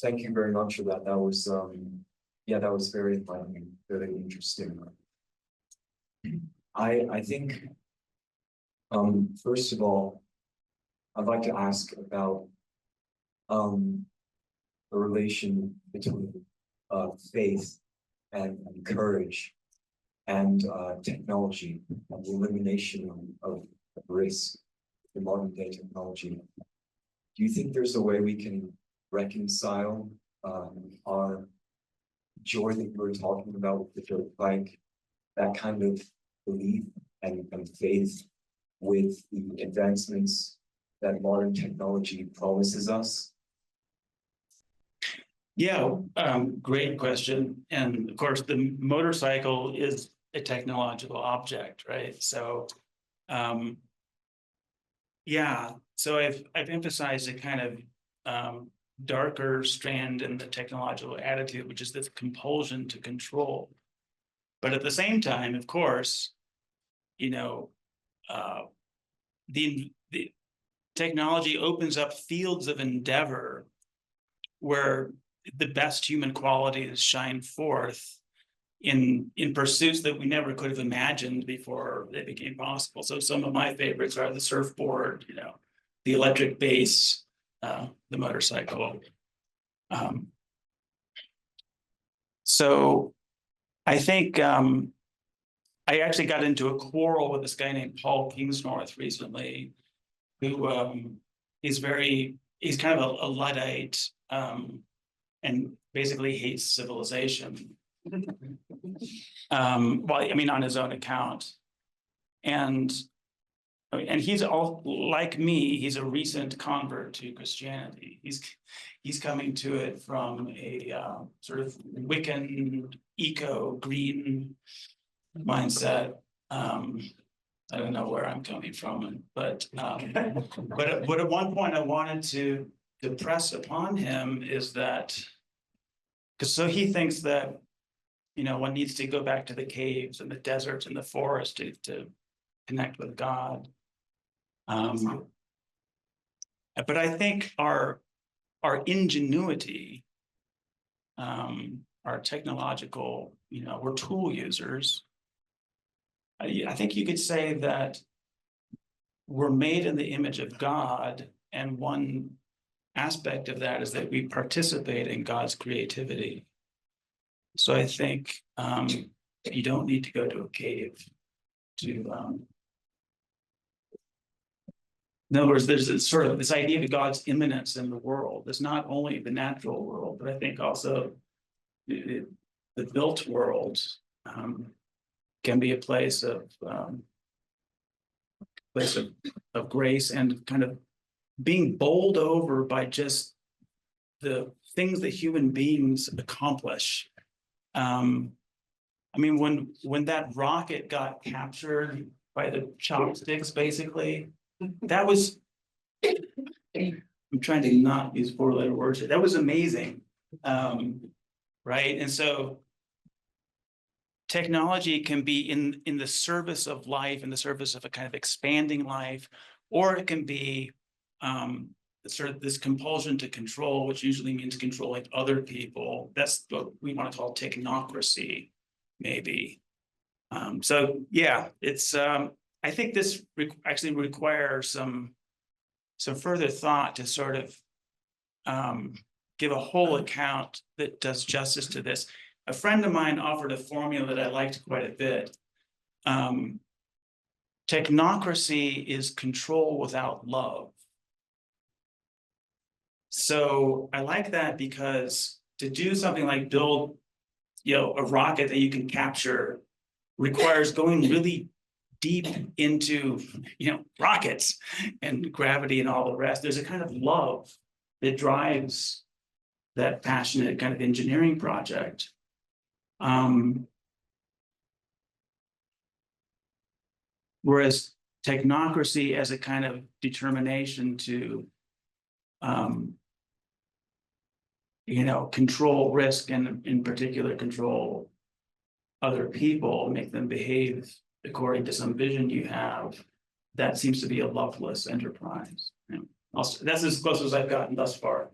Thank you very much for that. That was, yeah, that was very enlightening, very interesting. I think, first of all, I'd like to ask about, the relation between, faith and courage and, technology and the elimination of risk in modern day technology. Do you think there's a way we can reconcile our joy that you were talking about with the dirt bike, that kind of belief and faith with the advancements that modern technology promises us? Yeah, great question. And of course, the motorcycle is a technological object, right? So, yeah, so I've emphasized a kind of darker strand in the technological attitude, which is this compulsion to control. But at the same time, of course, you know, the technology opens up fields of endeavor where the best human qualities shine forth in pursuits that we never could have imagined before they became possible. So some of my favorites are the surfboard, you know, the electric bass, the motorcycle. So I think I actually got into a quarrel with this guy named Paul Kingsnorth recently, who he's kind of a Luddite and basically hates civilization. Well, I mean, on his own account. And he's all like me, he's a recent convert to Christianity. He's coming to it from a sort of Wiccan, eco-green mindset. I don't know where I'm coming from, but at one point I wanted to press upon him is that, because so he thinks that, you know, one needs to go back to the caves and the deserts and the forest to connect with God. But I think our ingenuity, our technological, you know, we're tool users. I think you could say that we're made in the image of God, and one aspect of that is that we participate in God's creativity. So I think you don't need to go to a cave to. In other words, there's this idea of God's immanence in the world. There's not only the natural world, but I think also the built world can be a place of grace and kind of being bowled over by just the things that human beings accomplish. I mean, when that rocket got captured by the chopsticks, basically, that was, I'm trying to not use four-letter words here. That was amazing, right? And so technology can be in the service of life, in the service of a kind of expanding life, or it can be sort of this compulsion to control, which usually means controlling other people. That's what we want to call technocracy, maybe. So yeah, it's I think this actually requires some further thought to sort of give a whole account that does justice to this. A friend of mine offered a formula that I liked quite a bit. Technocracy is control without love. So I like that because to do something like build, you know, a rocket that you can capture requires going really deep into, you know, rockets and gravity and all the rest. There's a kind of love that drives that passionate kind of engineering project. Whereas technocracy as a kind of determination to, you know, control risk and in particular control other people, make them behave according to some vision you have, that seems to be a loveless enterprise. You know, that's as close as I've gotten thus far.